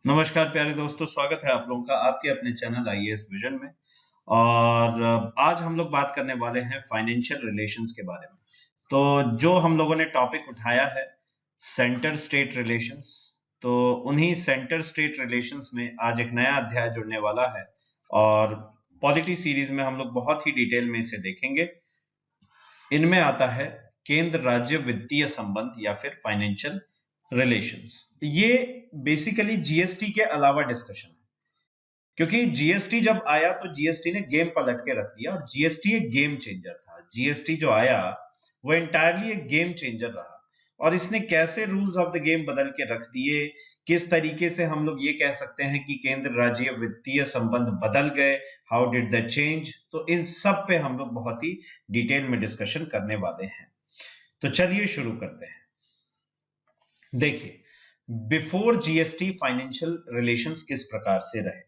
नमस्कार प्यारे दोस्तों, स्वागत है आप लोगों का आपके अपने चैनल आईएएस विजन में। और आज हम लोग बात करने वाले हैं फाइनेंशियल रिलेशंस के बारे में। तो जो हम लोगों ने टॉपिक उठाया है सेंटर स्टेट रिलेशंस, तो उन्हीं सेंटर स्टेट रिलेशंस में आज एक नया अध्याय जुड़ने वाला है और पॉलिटी सीरीज में हम लोग बहुत ही डिटेल में इसे देखेंगे। इनमें आता है केंद्र राज्य वित्तीय संबंध या फिर फाइनेंशियल रिलेशंस। ये बेसिकली जीएसटी के अलावा डिस्कशन है, क्योंकि जीएसटी जब आया तो जीएसटी ने गेम पलट के रख दिया और जीएसटी एक गेम चेंजर था। जीएसटी जो आया वो एंटायरली एक गेम चेंजर रहा और इसने कैसे रूल्स ऑफ द गेम बदल के रख दिए, किस तरीके से हम लोग ये कह सकते हैं कि केंद्र राज्य वित्तीय संबंध बदल गए, हाउ डिड द चेंज। तो इन सब पे हम लोग बहुत ही डिटेल में डिस्कशन करने वाले हैं। तो चलिए शुरू करते हैं। देखिए, बिफोर जीएसटी फाइनेंशियल रिलेशंस किस प्रकार से रहे।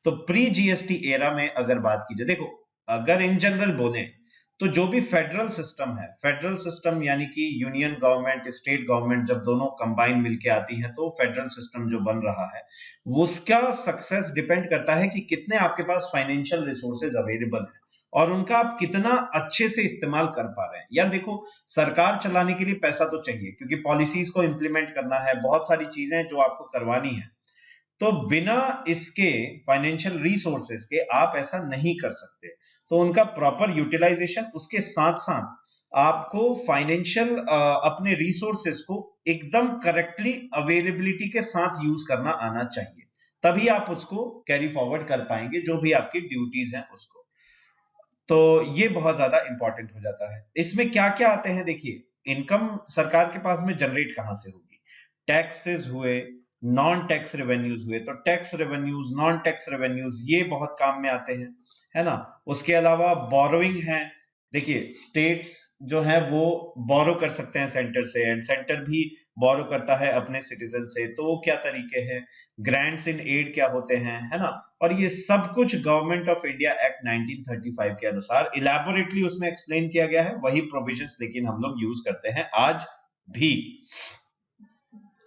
तो प्री जीएसटी एरा में अगर बात की जाए, देखो अगर इन जनरल बोले तो जो भी फेडरल सिस्टम है, फेडरल सिस्टम यानी कि यूनियन गवर्नमेंट स्टेट गवर्नमेंट जब दोनों कंबाइन मिलके आती हैं तो फेडरल सिस्टम जो बन रहा है उसका सक्सेस डिपेंड करता है कि कितने आपके पास फाइनेंशियल रिसोर्सेज अवेलेबल है और उनका आप कितना अच्छे से इस्तेमाल कर पा रहे हैं। यार देखो, सरकार चलाने के लिए पैसा तो चाहिए, क्योंकि पॉलिसीज को इंप्लीमेंट करना है, बहुत सारी चीजें जो आपको करवानी है। तो बिना इसके फाइनेंशियल रिसोर्सेज के आप ऐसा नहीं कर सकते। तो उनका प्रॉपर यूटिलाइजेशन, उसके साथ साथ आपको फाइनेंशियल अपने रिसोर्सेज को एकदम करेक्टली अवेलेबिलिटी के साथ यूज करना आना चाहिए, तभी आप उसको कैरी फॉरवर्ड कर पाएंगे जो भी आपकी ड्यूटीज हैं उसको। तो ये बहुत ज्यादा इंपॉर्टेंट हो जाता है। इसमें क्या क्या आते हैं, देखिए इनकम सरकार के पास में जनरेट कहां से होगी, टैक्सेस हुए, नॉन टैक्स रेवेन्यूज हुए। तो tax revenues, non tax revenues ये बहुत काम में आते हैं, है ना। उसके अलावा बोरोइंग है। देखिए स्टेट्स जो है वो बोरो कर सकते हैं सेंटर से, एंड सेंटर भी बोरो करता है अपने सिटीजन से। तो वो क्या तरीके हैं, ग्रांट्स इन एड क्या होते हैं, है ना। और ये सब कुछ गवर्नमेंट ऑफ इंडिया एक्ट 1935 के अनुसार इलेबोरेटली उसमें एक्सप्लेन किया गया है। वही प्रोविजंस लेकिन हम लोग यूज करते हैं आज भी,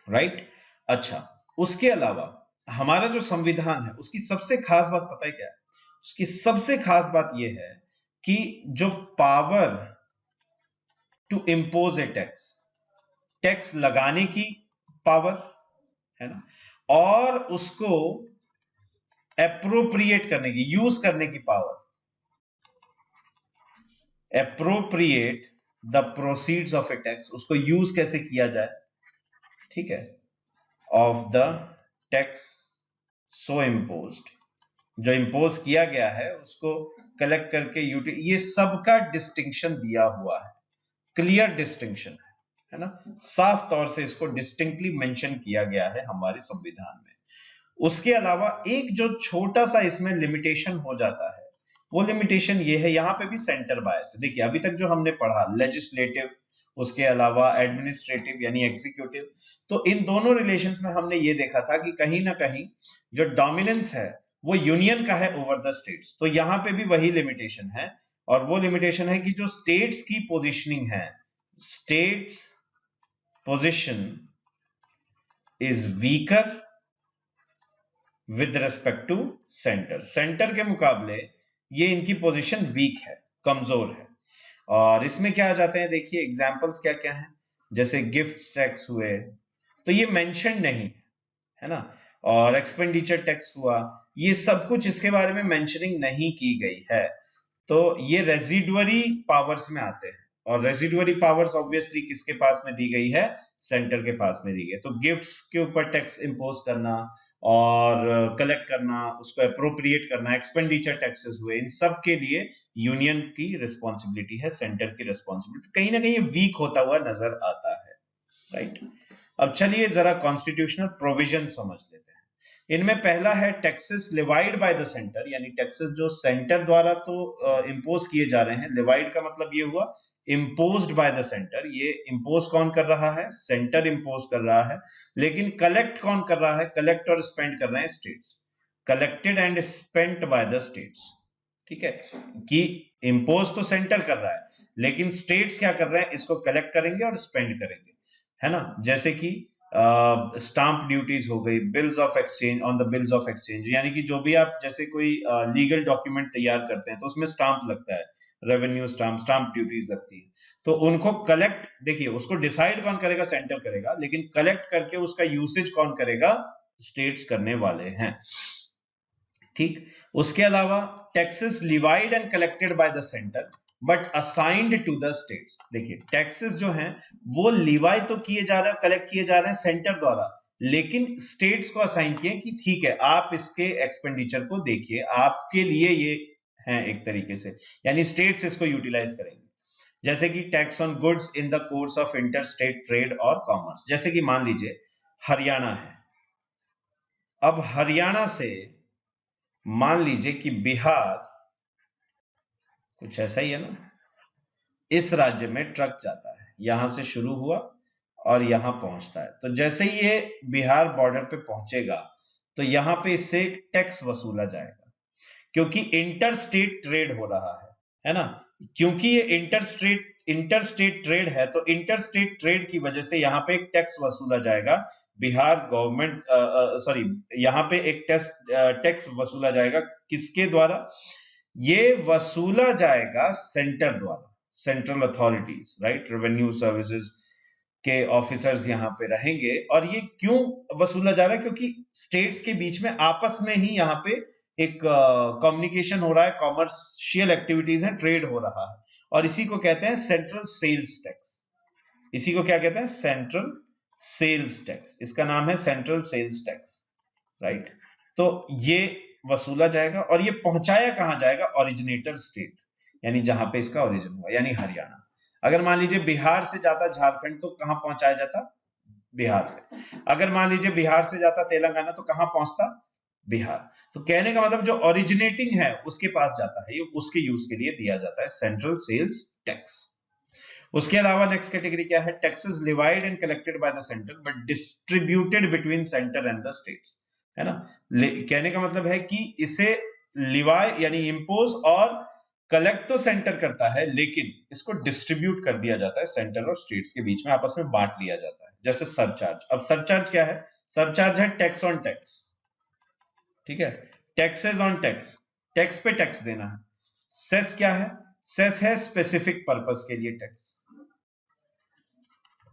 राइट। अच्छा, उसके अलावा हमारा जो संविधान है उसकी सबसे खास बात पता है क्या है? उसकी सबसे खास बात यह है कि जो power to impose a tax, tax लगाने की पावर, है ना, और उसको एप्रोप्रिएट करने की, यूज करने की power, appropriate the proceeds of A tax, उसको यूज कैसे किया जाए, ठीक है, of the tax so imposed, जो इम्पोज किया गया है उसको कलेक्ट करके ये सबका डिस्टिंक्शन दिया हुआ है, क्लियर डिस्टिंक्शन है ना। साफ तौर से इसको डिस्टिंक्टली मेंशन किया गया है हमारे संविधान में। उसके अलावा एक जो छोटा सा इसमें लिमिटेशन हो जाता है, वो लिमिटेशन ये है, यहां पे भी सेंटर बायस है। देखिए अभी तक जो हमने पढ़ा लेजिस्लेटिव, उसके अलावा एडमिनिस्ट्रेटिव यानी एग्जीक्यूटिव, तो इन दोनों रिलेशंस में हमने ये देखा था कि कहीं ना कहीं जो डोमिनेंस है वो यूनियन का है ओवर द स्टेट्स। तो यहां पे भी वही लिमिटेशन है, और वो लिमिटेशन है कि जो स्टेट्स की पोजीशनिंग है, states position is weaker with respect to centre, centre के मुकाबले ये इनकी पोजीशन वीक है, कमजोर है। और इसमें क्या आ जाते हैं, देखिए एग्जांपल्स क्या क्या हैं, जैसे गिफ्ट टैक्स हुए तो ये मेंशन नहीं है ना, और एक्सपेंडिचर टैक्स हुआ, ये सब कुछ इसके बारे में मेंशनिंग नहीं की गई है। तो ये रेजिडुअरी पावर्स में आते हैं, और रेजिडुअरी पावर्स ऑब्वियसली किसके पास में दी गई है, सेंटर के पास में दी गई है। तो गिफ्ट्स के ऊपर टैक्स इंपोज करना और कलेक्ट करना, उसको अप्रोप्रिएट करना, एक्सपेंडिचर टैक्सेस हुए, इन सब के लिए यूनियन की रिस्पॉन्सिबिलिटी है, सेंटर की रिस्पॉन्सिबिलिटी कहीं ना कहीं वीक होता हुआ नजर आता है, राइट। अब चलिए जरा कॉन्स्टिट्यूशनल प्रोविजन समझ लेते हैं। इनमें पहला है taxes levied by the centre, यानी टैक्सेस जो सेंटर द्वारा तो इंपोज किए जा रहे हैं। लिवाइड का मतलब ये हुआ इम्पोज्ड बाय द सेंटर, ये इंपोज कौन कर रहा है, सेंटर इंपोज कर रहा है। लेकिन कलेक्ट कौन कर रहा है, कलेक्ट और स्पेंड कर रहे हैं states, collected and spent by the states, ठीक है। कि इंपोज तो सेंटर कर रहा है, लेकिन स्टेट्स क्या कर रहे हैं, इसको कलेक्ट करेंगे और स्पेंड करेंगे, है ना। जैसे कि स्टाम्प ड्यूटीज हो गई, bills of exchange, on the bills of exchange, यानी कि जो भी आप जैसे कोई लीगल डॉक्यूमेंट तैयार करते हैं तो उसमें स्टाम्प लगता है, रेवेन्यू स्टाम्प, स्टाम्प ड्यूटीज लगती है, तो उनको कलेक्ट, देखिए उसको डिसाइड कौन करेगा, सेंटर करेगा, लेकिन कलेक्ट करके उसका यूसेज कौन करेगा, स्टेट्स करने वाले हैं। ठीक, उसके अलावा taxes levied and collected by the centre but assigned to the states. देखिए टैक्सेस जो हैं वो लिवाई तो किए जा रहे हैं, कलेक्ट किए जा रहे हैं सेंटर द्वारा, लेकिन स्टेट्स को असाइन किए कि ठीक है आप इसके एक्सपेंडिचर को देखिए, आपके लिए ये है एक तरीके से, यानी स्टेट्स इसको यूटिलाइज करेंगे। जैसे कि tax on goods in the course of inter state trade और कॉमर्स, जैसे कि मान लीजिए हरियाणा है, अब हरियाणा से मान लीजिए कि बिहार, कुछ ऐसा ही है ना, इस राज्य में ट्रक जाता है, यहां से शुरू हुआ और यहां पहुंचता है, तो जैसे ही ये बिहार बॉर्डर पे पहुंचेगा तो यहां पे इससे टैक्स वसूला जाएगा, क्योंकि इंटर स्टेट ट्रेड हो रहा है ना, क्योंकि ये इंटर स्टेट ट्रेड है, तो इंटर स्टेट ट्रेड की वजह से यहाँ पे एक टैक्स वसूला जाएगा, बिहार गवर्नमेंट, सॉरी, यहाँ पे एक टैक्स वसूला जाएगा, किसके द्वारा, ये वसूला जाएगा सेंटर द्वारा, central authorities, right, revenue services के ऑफिसर्स यहाँ पे रहेंगे। और ये क्यों वसूला जा रहा है, क्योंकि स्टेट्स के बीच में आपस में ही यहाँ पे एक कम्युनिकेशन हो रहा है, कॉमर्शियल एक्टिविटीज है, ट्रेड हो रहा है, और इसी को कहते हैं सेंट्रल सेल्स टैक्स। इसी को क्या कहते हैं, सेंट्रल सेल्स टैक्स, इसका नाम है सेंट्रल सेल्स टैक्स, राइट। तो ये वसूला जाएगा और ये पहुंचाया कहां जाएगा, ओरिजिनेटर स्टेट, यानी जहां पे इसका ओरिजिन हुआ, यानी हरियाणा। अगर मान लीजिए बिहार से जाता झारखंड तो कहां पहुंचाया जाता, बिहार में। अगर मान लीजिए बिहार से जाता तेलंगाना तो कहां पहुंचता, बिहार। तो कहने का मतलब जो ओरिजिनेटिंग है उसके पास जाता है, ये उसके यूज के लिए दिया जाता है सेंट्रल सेल्स टैक्स। उसके अलावा नेक्स्ट कैटेगरी क्या है, taxes levied and collected by the centre but distributed between centre and the states, है ना। कहने का मतलब है कि इसे लिवाई यानी इम्पोज और कलेक्ट तो सेंटर करता है, लेकिन इसको डिस्ट्रीब्यूट कर दिया जाता है सेंटर और स्टेट्स के बीच में, आपस में बांट लिया जाता है। जैसे सरचार्ज, अब सरचार्ज क्या है, सरचार्ज है टैक्स ऑन टैक्स, ठीक है, टैक्सेस ऑन टैक्स, टैक्स पे टैक्स देना है। सेस क्या है, सेस है स्पेसिफिक पर्पस के लिए टैक्स,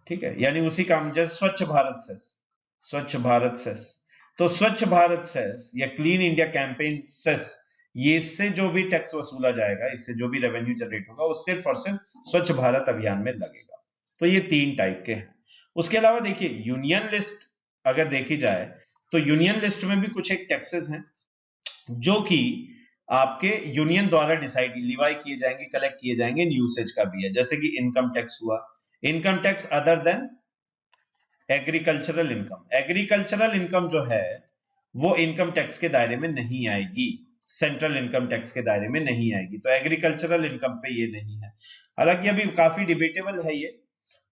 ठीक है, यानी उसी काम, जैसे स्वच्छ भारत सेस, स्वच्छ भारत सेस, तो स्वच्छ भारत सेस या क्लीन इंडिया कैंपेन सेस, ये इससे जो भी टैक्स वसूला जाएगा, इससे जो भी रेवेन्यू जनरेट होगा वो सिर्फ और सिर्फ स्वच्छ भारत अभियान में लगेगा। तो ये 3 टाइप के हैं। उसके अलावा देखिए यूनियन लिस्ट अगर देखी जाए तो यूनियन लिस्ट में भी कुछ एक टैक्सेस हैं जो कि आपके यूनियन द्वारा डिसाइड लिवाई किए जाएंगे, कलेक्ट किए जाएंगे, यूसेज का भी है, जैसे कि इनकम टैक्स हुआ, income tax other than agricultural income. Agricultural income जो है वो इनकम टैक्स के दायरे में नहीं आएगी, सेंट्रल इनकम टैक्स के दायरे में नहीं आएगी, तो एग्रीकल्चरल इनकम पे ये नहीं है। हालांकि अभी काफी डिबेटेबल है ये,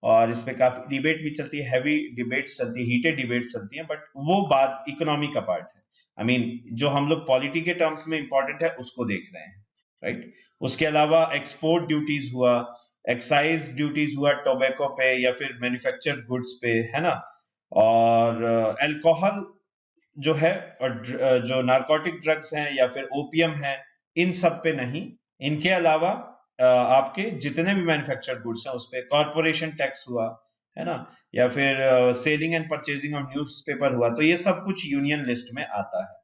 और इस पे काफी डिबेट भी चलती है, हैवी डिबेट्स चलती है, हीटेड डिबेट्स चलती है, बट वो बात इकोनॉमी का पार्ट है। आई मीन जो हम लोग पॉलिटी के टर्म्स में इंपॉर्टेंट है उसको देख रहे हैं, राइट। उसके अलावा एक्सपोर्ट ड्यूटीज हुआ, एक्साइज ड्यूटीज हुआ टोबैको पे या फिर मैन्युफैक्चर्ड गुड्स पे, है ना, और अल्कोहल जो है, और जो नारकोटिक ड्रग्स हैं या फिर ओपियम है, इन सब पे नहीं। इनके अलावा आपके जितने भी मैन्युफैक्चर्ड गुड्स हैं उस पे कॉर्पोरेशन टैक्स हुआ, है ना, या फिर selling and purchasing of newspaper हुआ, तो ये सब कुछ यूनियन लिस्ट में आता है,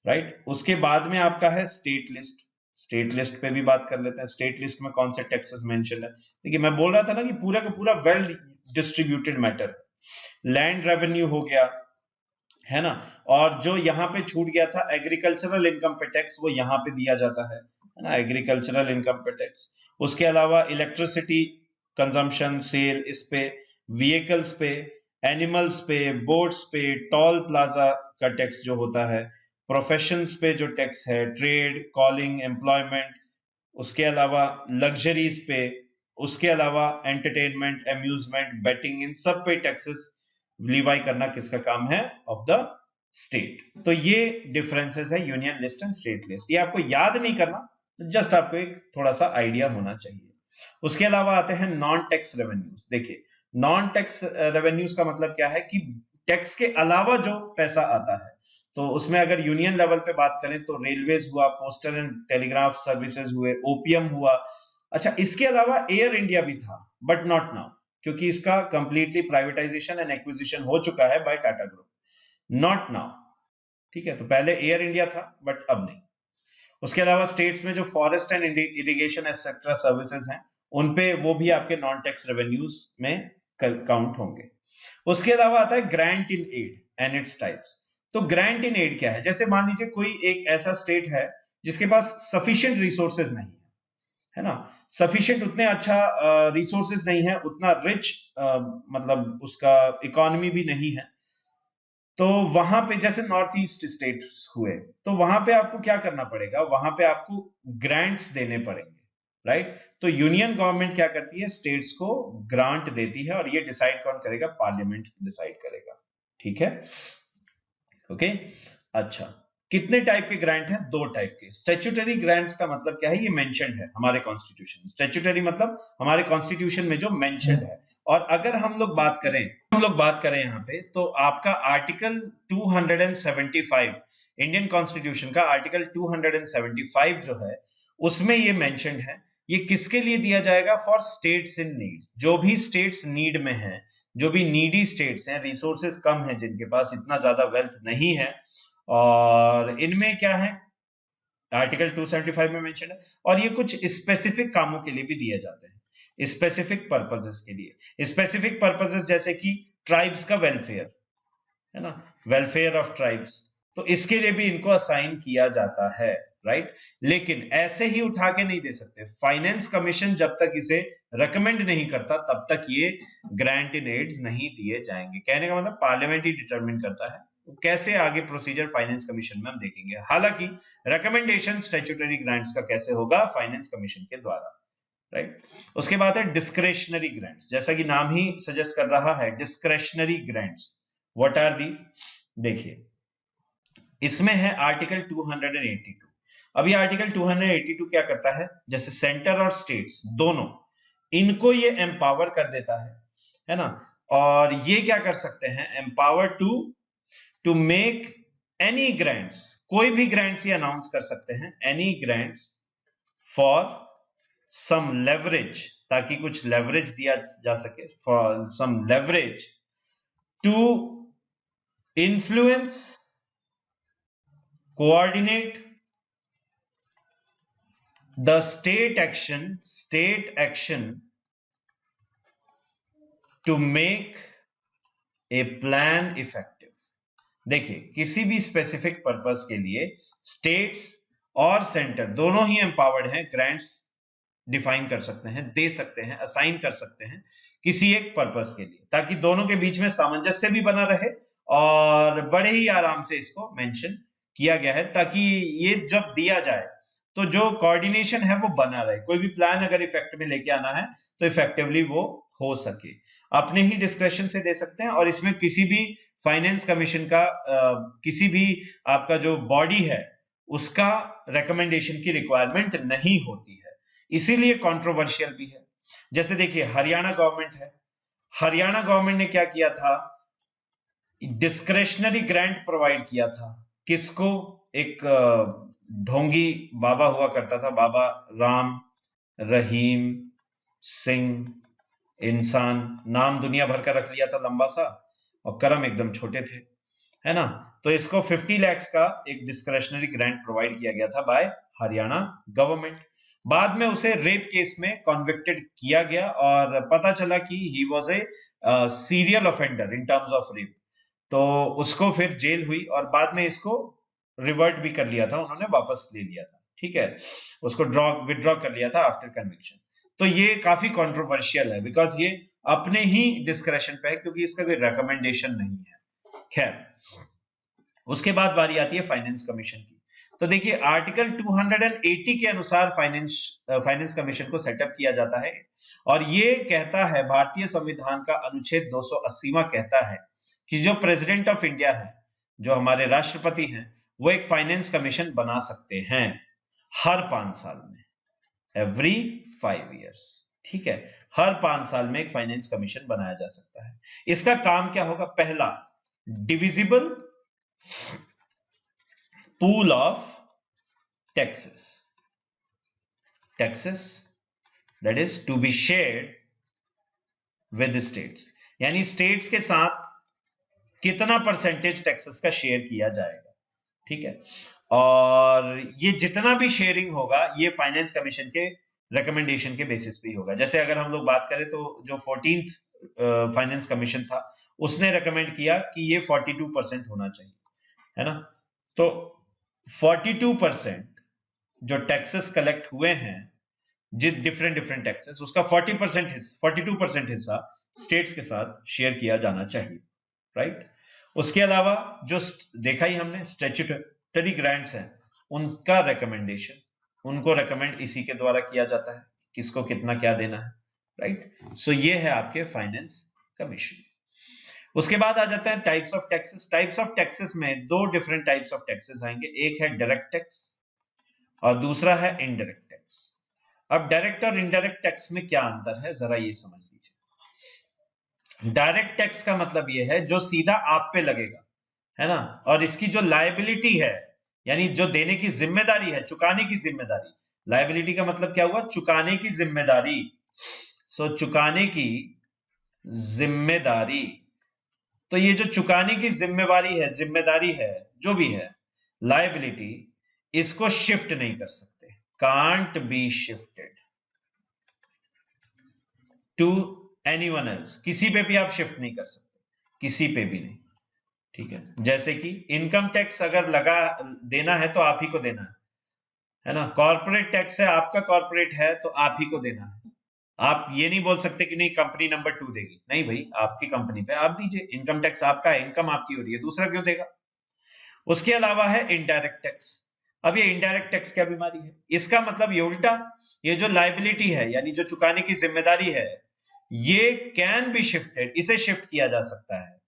राइट। उसके बाद में आपका है स्टेट लिस्ट। स्टेट लिस्ट पे भी बात कर लेते हैं, स्टेट लिस्ट में कौन से टैक्सेस मेंशन है। देखिए मैं बोल रहा था ना कि पूरा का पूरा well distributed matter, land revenue हो गया, है ना, और जो यहाँ पे छूट गया था एग्रीकल्चरल इनकम पे टैक्स, वो यहाँ पे दिया जाता है ना, एग्रीकल्चरल इनकम पे टैक्स। उसके अलावा इलेक्ट्रिसिटी कंजम्पशन सेल, इस पे, व्हीकल्स पे, एनिमल्स पे, बोट्स पे, टोल प्लाजा का टैक्स जो होता है, प्रोफेशंस पे जो टैक्स है, ट्रेड, कॉलिंग, एम्प्लॉयमेंट, उसके अलावा लग्जरीज पे, उसके अलावा एंटरटेनमेंट, अम्यूजमेंट, बेटिंग, इन सब पे टैक्सेस लीवाई करना किसका काम है, ऑफ द स्टेट। तो ये डिफरेंसेस है union list and state list, ये आपको याद नहीं करना, जस्ट आपको एक थोड़ा सा आइडिया होना चाहिए। उसके अलावा आते हैं नॉन टैक्स रेवेन्यूज। देखिए नॉन टैक्स रेवेन्यूज का मतलब क्या है कि टैक्स के अलावा जो पैसा आता है, तो उसमें अगर यूनियन लेवल पे बात करें तो रेलवेज हुआ, पोस्टल एंड टेलीग्राफ सर्विसेज हुए, ओपीएम हुआ। अच्छा, इसके अलावा एयर इंडिया भी था, बट नॉट नाउ, क्योंकि इसका कंप्लीटली प्राइवेटाइजेशन एंड एक्विजिशन हो चुका है by Tata group, not now. ठीक है, तो पहले एयर इंडिया था बट अब नहीं। उसके अलावा स्टेट्स में जो forest and irrigation etcetera services हैं, उनपे वो भी आपके नॉन टैक्स रेवेन्यूज में काउंट होंगे। उसके अलावा आता है grant in aid and its types. तो ग्रांट इन एड क्या है? जैसे मान लीजिए कोई एक ऐसा स्टेट है जिसके पास सफिशिएंट रिसोर्सेज नहीं है ना, सफिशिएंट उतने अच्छा रिसोर्सेज नहीं है, उतना रिच मतलब उसका इकोनॉमी भी नहीं है, तो वहां पे जैसे नॉर्थ ईस्ट स्टेट्स हुए, तो वहां पे आपको क्या करना पड़ेगा? वहां पे आपको ग्रांट्स देने पड़ेंगे, राइट? तो यूनियन गवर्नमेंट क्या करती है? स्टेट्स को ग्रांट देती है, और ये डिसाइड कौन करेगा? पार्लियामेंट डिसाइड करेगा। ठीक है, ओके। अच्छा, कितने टाइप के ग्रांट हैं? दो टाइप के। स्टैट्यूटरी ग्रांट्स का मतलब क्या है? ये मेंशन्ड है हमारे कॉन्स्टिट्यूशन में। स्टैट्यूटरी मतलब हमारे कॉन्स्टिट्यूशन में जो मेंशन्ड है। और अगर हम लोग बात करें यहाँ पे, तो आपका आर्टिकल 275 इंडियन कॉन्स्टिट्यूशन का आर्टिकल 275 जो है, उसमें ये मेंशन्ड है। ये किसके लिए दिया जाएगा? For states in need. जो भी स्टेट्स नीड में हैं, जो भी नीडी स्टेट्स हैं, रिसोर्सेज कम है, जिनके पास इतना ज्यादा वेल्थ नहीं है, और इनमें क्या है, आर्टिकल 275 में मेंशन है। और ये कुछ स्पेसिफिक कामों के लिए भी दिए जाते हैं, स्पेसिफिक पर्पसेस के लिए। स्पेसिफिक पर्पसेस जैसे कि ट्राइब्स का वेलफेयर, है ना, वेलफेयर ऑफ ट्राइब्स, तो इसके लिए भी इनको असाइन किया जाता है, राइट? लेकिन ऐसे ही उठा के नहीं दे सकते। फाइनेंस कमीशन जब तक इसे रेकमेंड नहीं करता, तब तक ये ग्रांट इन एड्स नहीं दिए जाएंगे। कहने का मतलब पार्लियामेंट ही डिटरमिन करता है कैसे आगे प्रोसीजर फाइनेंस कमीशन में हम देखेंगे। हालांकि रिकमेंडेशन स्टैट्यूटरी ग्रांट्स का कैसे होगा? फाइनेंस कमीशन के द्वारा, राइट? उसके बाद है डिस्क्रेशनरी ग्रांट्स। जैसा कि नाम ही सजेस्ट कर रहा है, discretionary grants. What are these? देखिए, इसमें है आर्टिकल 282। अभी आर्टिकल 282 क्या करता है? जैसे सेंटर और स्टेट्स दोनों, इनको ये एम्पावर कर देता है ना? और ये क्या कर सकते हैं? Empower to make any grants, कोई भी ग्रांट्स ये अनाउंस कर सकते हैं, any grants for some leverage, ताकि कुछ लेवरेज दिया जा सके, for some leverage to influence, coordinate the state action to make a plan effective। देखिए, किसी भी स्पेसिफिक पर्पस के लिए स्टेट्स और सेंटर दोनों ही एम्पावर्ड हैं, ग्रांट्स डिफाइन कर सकते हैं, दे सकते हैं, असाइन कर सकते हैं किसी एक पर्पस के लिए, ताकि दोनों के बीच में सामंजस्य भी बना रहे, और बड़े ही आराम से इसको मेंशन किया गया है, ताकि ये जब दिया जाए तो जो कोऑर्डिनेशन है वो बना रहे। कोई भी प्लान अगर इफेक्ट में लेके आना है तो इफेक्टिवली वो हो सके। अपने ही डिस्क्रेशन से दे सकते हैं, और इसमें किसी भी फाइनेंस कमीशन का किसी भी आपका जो बॉडी है उसका रिकमेंडेशन की रिक्वायरमेंट नहीं होती है, इसीलिए कंट्रोवर्शियल भी है। जैसे देखिए, हरियाणा गवर्नमेंट है, हरियाणा गवर्नमेंट ने क्या किया था? डिस्क्रेशनरी ग्रांट प्रोवाइड किया था। किसको? एक ढोंगी बाबा हुआ करता था, बाबा राम रहीम सिंह इंसान, नाम दुनिया भर का रख लिया था लंबा सा, और कर्म एकदम छोटे थे, है ना? तो इसको 50 लाख का एक डिस्क्रेशनरी ग्रांट प्रोवाइड किया गया था बाय हरियाणा गवर्नमेंट। बाद में उसे रेप केस में कॉन्विक्टेड किया गया, और पता चला कि he was a serial offender in terms of rape, तो उसको फिर जेल हुई, और बाद में इसको रिवर्ट भी कर लिया था, उन्होंने वापस ले लिया था, ठीक है, उसको विड्रॉ कर लिया था आफ्टर कन्विक्शन। तो ये काफी कंट्रोवर्शियल है, बिकॉज ये अपने ही डिस्क्रेशन पे है, क्योंकि इसका कोई रिकमेंडेशन नहीं है। खैर, उसके बाद बारी आती है फाइनेंस कमीशन की। तो देखिए, आर्टिकल 280 के अनुसार फाइनेंस कमीशन को सेटअप किया जाता है, और ये कहता है, भारतीय संविधान का अनुच्छेद 280वां कहता है कि जो प्रेसिडेंट ऑफ इंडिया है, जो हमारे राष्ट्रपति हैं, वो एक फाइनेंस कमीशन बना सकते हैं हर 5 साल में, एवरी 5 years। ठीक है, हर 5 साल में एक फाइनेंस कमीशन बनाया जा सकता है। इसका काम क्या होगा? पहला, divisible pool of taxes, taxes that is to be shared with states, यानी स्टेट्स के साथ कितना परसेंटेज टैक्सेस का शेयर किया जाएगा, ठीक है। और ये जितना भी शेयरिंग होगा ये फाइनेंस कमीशन के रिकमेंडेशन के बेसिस पे ही होगा। जैसे अगर हम लोग बात करें तो जो 14th फाइनेंस कमीशन था उसने रिकमेंड किया कि ये 42% होना चाहिए, है ना। तो 42% जो टैक्सेस कलेक्ट हुए हैं, डिफरेंट डिफरेंट टैक्सेस, उसका 42% हिस्सा स्टेट्स के साथ शेयर किया जाना चाहिए, राइट। उसके अलावा जो देखा ही हमने स्टैट्यूटरी ग्रांट्स हैं, उनका रिकमेंडेशन, उनको रिकमेंड इसी के द्वारा किया जाता है, किसको कितना क्या देना है, राइट। सो ये है आपके फाइनेंस कमीशन। उसके बाद आ जाता है types of taxes. Types of taxes में दो डिफरेंट टाइप्स ऑफ टैक्सेस आएंगे, एक है डायरेक्ट टैक्स और दूसरा है इनडायरेक्ट टैक्स। अब डायरेक्ट और इनडायरेक्ट टैक्स में क्या अंतर है, जरा ये समझ लीजिए। डायरेक्ट टैक्स का मतलब ये है जो सीधा आप पे लगेगा, है ना, और इसकी जो लायबिलिटी है, यानी जो देने की जिम्मेदारी है, चुकाने की जिम्मेदारी। लायबिलिटी का मतलब क्या हुआ? चुकाने की जिम्मेदारी। सो चुकाने की जिम्मेदारी, तो ये जो चुकाने की जिम्मेदारी है, जो भी है लायबिलिटी, इसको शिफ्ट नहीं कर सकते, can't be shifted to anyone else. किसी पे भी आप शिफ्ट नहीं कर सकते, किसी पे भी नहीं, ठीक है। जैसे कि इनकम टैक्स अगर लगा देना है तो आप ही को देना है ना। कॉर्पोरेट टैक्स है, आपका कॉर्पोरेट है तो आप ही को देना है। आप ये नहीं बोल सकते कि नहीं कंपनी नंबर 2 देगी, नहीं भाई, आपकी कंपनी पे आप दीजिए। इनकम टैक्स आपका है, इनकम आपकी हो रही है, दूसरा क्यों देगा। उसके अलावा है इनडायरेक्ट टैक्स। अब ये इनडायरेक्ट टैक्स क्या बीमारी है? इसका मतलब ये उल्टा, ये जो लायबिलिटी है यानी जो चुकाने की जिम्मेदारी है, ये कैन बी शिफ्टेड, इसे शिफ्ट किया जा सकता है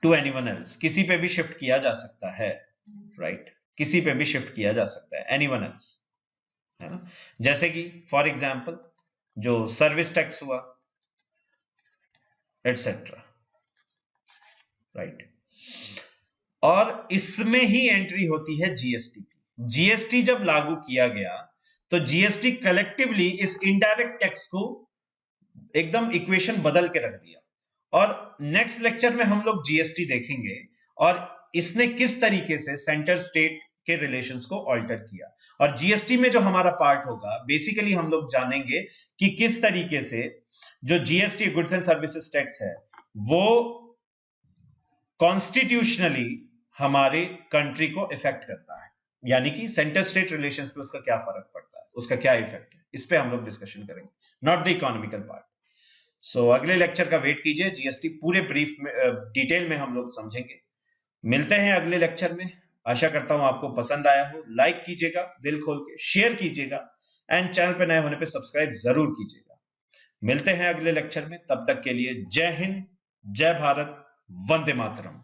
टू एनीवन एल्स, किसी पे भी शिफ्ट किया जा सकता है, राइट। किसी पे भी शिफ्ट किया जा सकता है, एनीवन एल्स, है ना। जैसे कि फॉर एग्जांपल जो सर्विस टैक्स हुआ, एटसेट्रा, राइट। और इसमें ही एंट्री होती है जीएसटी की। जीएसटी जब लागू किया गया तो जीएसटी कलेक्टिवली इस इनडायरेक्ट टैक्स को एकदम इक्वेशन बदल के रख दिया। और नेक्स्ट लेक्चर में हम लोग जीएसटी देखेंगे और इसने किस तरीके से सेंटर स्टेट के रिलेशंस को ऑल्टर किया। और जीएसटी में जो हमारा पार्ट होगा, बेसिकली हम लोग जानेंगे कि किस तरीके से जो GST goods and services tax है वो कॉन्स्टिट्यूशनली हमारे कंट्री को इफेक्ट करता है, यानी कि सेंटर स्टेट रिलेशंस पे उसका क्या फर्क पड़ता है, उसका क्या इफेक्ट है, इस पे हम लोग डिस्कशन करेंगे, नॉट द इकोनॉमिकल पार्ट। सो अगले लेक्चर का वेट कीजिए, जीएसटी पूरे ब्रीफ में डिटेल में हम लोग समझेंगे। मिलते हैं अगले लेक्चर में। आशा करता हूं आपको पसंद आया हो। लाइक कीजिएगा दिल खोल के, शेयर कीजिएगा एंड चैनल पे नए होने पे सब्सक्राइब जरूर कीजिएगा। मिलते हैं अगले लेक्चर में, तब तक के लिए जय हिंद, जय भारत, वंदे मातरम।